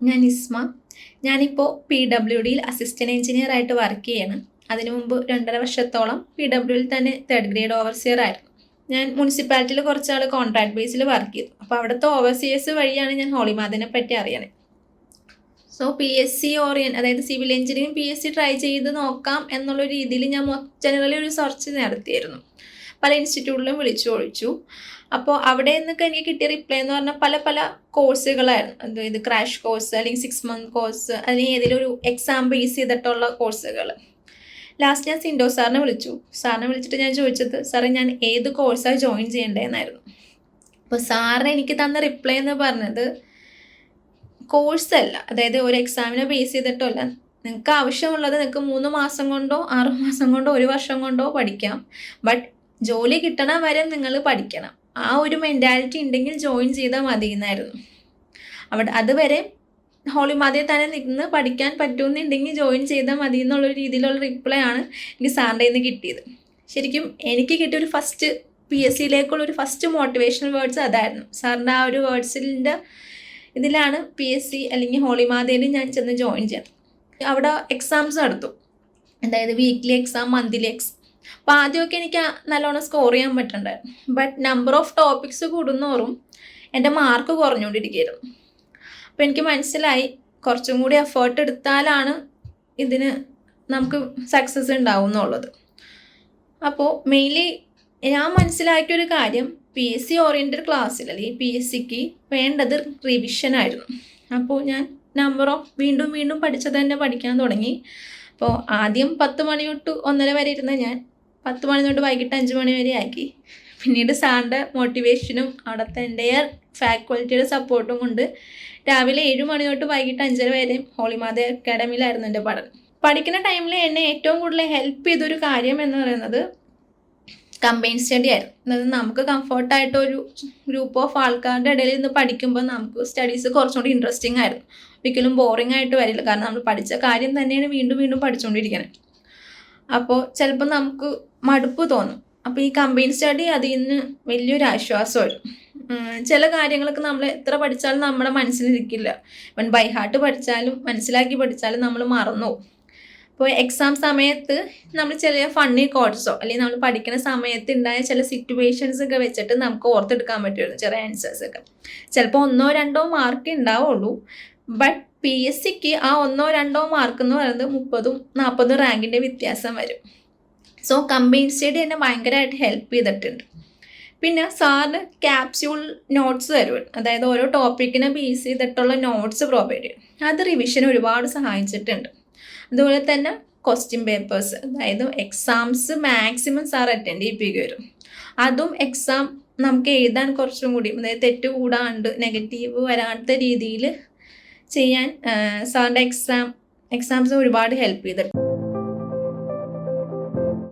ഞാൻ ഇസ്മ. ഞാനിപ്പോൾ PWDയിൽ അസിസ്റ്റൻറ്റ് എഞ്ചിനീയർ ആയിട്ട് വർക്ക് ചെയ്യാണ്. അതിനു മുമ്പ് 2.5 വർഷത്തോളം PWയിൽ തന്നെ 3rd ഗ്രേഡ് ഓവർസിയർ ആയിരുന്നു. ഞാൻ മുനിസിപ്പാലിറ്റിയിൽ കുറച്ചാൾ കോൺട്രാക്ട് ബേസിൽ വർക്ക് ചെയ്തു. അപ്പോൾ അവിടുത്തെ ഓവർസിയേഴ്സ് വഴിയാണ് ഞാൻ ഹോളിമാതിനെ പറ്റി അറിയണേ. സോ PSC അതായത് സിവിൽ എഞ്ചിനീയറിംഗ് PSC ട്രൈ ചെയ്ത് നോക്കാം എന്നുള്ള രീതിയിൽ ഞാൻ ജനറലി ഒരു സെർച്ച് നടത്തിയിരുന്നു. പല ഇൻസ്റ്റിറ്റ്യൂട്ടിലും വിളിച്ചു ഒഴിച്ചു. അപ്പോൾ അവിടെ നിന്നൊക്കെ എനിക്ക് കിട്ടിയ റിപ്ലൈ എന്ന് പറഞ്ഞാൽ പല പല കോഴ്സുകളായിരുന്നു. അതായത് ക്രാഷ് കോഴ്സ് അല്ലെങ്കിൽ 6 month കോഴ്സ്, അല്ലെങ്കിൽ ഏതെങ്കിലും ഒരു എക്സാം ബേസ് ചെയ്തിട്ടുള്ള കോഴ്സുകൾ. ലാസ്റ്റ് ഞാൻ സിൻഡോ സാറിനെ വിളിച്ചിട്ട് ഞാൻ ചോദിച്ചത്, സാറേ ഞാൻ ഏത് കോഴ്സാണ് ജോയിൻ ചെയ്യേണ്ടതെന്നായിരുന്നു. അപ്പോൾ സാറിന് എനിക്ക് തന്ന റിപ്ലൈ എന്ന് പറഞ്ഞത്, കോഴ്സല്ല, അതായത് ഒരു എക്സാമിനെ ബേസ് ചെയ്തിട്ടല്ല, നിങ്ങൾക്ക് ആവശ്യമുള്ളത് നിങ്ങൾക്ക് 3 മാസം കൊണ്ടോ 6 മാസം കൊണ്ടോ 1 വർഷം കൊണ്ടോ പഠിക്കാം. ബട്ട് ജോലി കിട്ടണ വരെ നിങ്ങൾ പഠിക്കണം. ആ ഒരു മെൻറ്റാലിറ്റി ഉണ്ടെങ്കിൽ ജോയിൻ ചെയ്താൽ മതി എന്നായിരുന്നു. അതുവരെ ഹോളിമാതിയെ തന്നെ നിന്ന് പഠിക്കാൻ പറ്റുമെന്നുണ്ടെങ്കിൽ ജോയിൻ ചെയ്താൽ മതി എന്നുള്ളൊരു രീതിയിലുള്ള റിപ്ലൈ ആണ് എനിക്ക് സാറിൻ്റെ നിന്ന് കിട്ടിയത്. ശരിക്കും എനിക്ക് കിട്ടിയ ഒരു ഫസ്റ്റ് PSCയിലേക്കുള്ളൊരു ഫസ്റ്റ് മോട്ടിവേഷണൽ വേർഡ്സ് അതായിരുന്നു. സാറിൻ്റെ ആ ഒരു വേർഡ്സിൻ്റെ ഇതിലാണ് PSC അല്ലെങ്കിൽ ഹോളിമാതിയിൽ ഞാൻ ചെന്ന് ജോയിൻ ചെയ്തത്. അവിടെ എക്സാംസ് നടത്തും, അതായത് വീക്ക്ലി എക്സാം, മന്ത്ലി എക്സാം. അപ്പോൾ ആദ്യമൊക്കെ എനിക്ക് നല്ലോണം സ്കോർ ചെയ്യാൻ പറ്റുന്നുണ്ടായിരുന്നു. ബട്ട് നമ്പർ ഓഫ് ടോപ്പിക്സ് കൂടുന്നോറും എൻ്റെ മാർക്ക് കുറഞ്ഞുകൊണ്ടിരിക്കുകയായിരുന്നു. അപ്പോൾ എനിക്ക് മനസ്സിലായി കുറച്ചും കൂടി എഫേർട്ട് എടുത്താലാണ് ഇതിന് നമുക്ക് സക്സസ് ഉണ്ടാവും എന്നുള്ളത്. അപ്പോൾ മെയിൻലി ഞാൻ മനസ്സിലാക്കിയൊരു കാര്യം, PSC ഓറിയൻറ്റഡ് ക്ലാസ്സിൽ അല്ലെങ്കിൽ PSCക്ക് വേണ്ടത് റിവിഷനായിരുന്നു. അപ്പോൾ ഞാൻ നമ്പർ ഓഫ് വീണ്ടും വീണ്ടും പഠിച്ചത് തന്നെ പഠിക്കാൻ തുടങ്ങി. അപ്പോൾ ആദ്യം 10 മണി തൊട്ട് 1:30 വരെ ഇരുന്ന ഞാൻ 10 മണി തൊട്ട് വൈകിട്ട് 5 മണി വരെ ആക്കി. പിന്നീട് സാറിൻ്റെ മോട്ടിവേഷനും അവിടുത്തെ എൻ്റെ ഫാക്കൽറ്റിയുടെ സപ്പോർട്ടും കൊണ്ട് രാവിലെ 7 മണി തൊട്ട് വൈകിട്ട് 5:30 വരെ ഹോളിമാതി അക്കാഡമിയിലായിരുന്നു എൻ്റെ പഠനം. പഠിക്കുന്ന ടൈമിൽ എന്നെ ഏറ്റവും കൂടുതൽ ഹെൽപ്പ് ചെയ്തൊരു കാര്യം എന്ന് പറയുന്നത് കമ്പൈൻ സ്റ്റഡി ആയിരുന്നു. അതായത് നമുക്ക് കംഫർട്ടായിട്ട് ഒരു ഗ്രൂപ്പ് ഓഫ് ആൾക്കാരുടെ ഇടയിൽ നിന്ന് പഠിക്കുമ്പോൾ നമുക്ക് സ്റ്റഡീസ് കുറച്ചുകൂടി ഇൻട്രസ്റ്റിംഗ് ആയിരുന്നു. ഒരിക്കലും ബോറിംഗ് ആയിട്ട് വരില്ല, കാരണം നമ്മൾ പഠിച്ച കാര്യം തന്നെയാണ് വീണ്ടും വീണ്ടും പഠിച്ചുകൊണ്ടിരിക്കുന്നത്. അപ്പോൾ ചിലപ്പോൾ നമുക്ക് മടുപ്പ് തോന്നും. അപ്പോൾ ഈ കമ്പൈൻ സ്റ്റഡി അതിൽ നിന്ന് വലിയൊരു ആശ്വാസം വരും. ചില കാര്യങ്ങളൊക്കെ നമ്മൾ എത്ര പഠിച്ചാലും നമ്മുടെ മനസ്സിലിരിക്കില്ല. ഇവൻ ബൈ ഹാർട്ട് പഠിച്ചാലും മനസ്സിലാക്കി പഠിച്ചാലും നമ്മൾ മറന്നു പോകും. അപ്പോൾ എക്സാം സമയത്ത് നമ്മൾ ചില ഫണ്ണി കോഡ്സോ അല്ലെങ്കിൽ നമ്മൾ പഠിക്കുന്ന സമയത്ത് ഉണ്ടായ ചില സിറ്റുവേഷൻസ് ഒക്കെ വെച്ചിട്ട് നമുക്ക് ഓർത്തെടുക്കാൻ പറ്റുമായിരുന്നു ചില ആൻസേഴ്സൊക്കെ. ചിലപ്പോൾ 1-2 മാർക്ക് ഉണ്ടാവുള്ളൂ. ബട്ട് PSCക്ക് ആ 1-2 മാർക്ക് എന്ന് പറയുന്നത് 30-40 റാങ്കിൻ്റെ വ്യത്യാസം വരും. സോ കമ്പൈൻ സ്റ്റഡി എന്നെ ഭയങ്കരമായിട്ട് ഹെൽപ്പ് ചെയ്തിട്ടുണ്ട്. പിന്നെ സാറിന് ക്യാപ്സ്യൂൾ നോട്ട്സ് തരും, അതായത് ഓരോ ടോപ്പിക്കിനെ ബേസ് ചെയ്തിട്ടുള്ള നോട്ട്സ് പ്രൊവൈഡ് ചെയ്യും. അത് റിവിഷൻ ഒരുപാട് സഹായിച്ചിട്ടുണ്ട്. അതുപോലെ തന്നെ ക്വസ്റ്റ്യൻ പേപ്പേഴ്സ്, അതായത് എക്സാംസ് മാക്സിമം സാർ അറ്റൻഡ് ചെയ്യിപ്പിക്കുക വരും. അതും എക്സാം നമുക്ക് എഴുതാൻ കുറച്ചും കൂടി, അതായത് തെറ്റ് കൂടാണ്ട് നെഗറ്റീവ് വരാത്ത രീതിയിൽ ചെയ്യാൻ സാറിൻ്റെ എക്സാംസ് ഒരുപാട് ഹെൽപ്പ് ചെയ്തിട്ടുണ്ട്.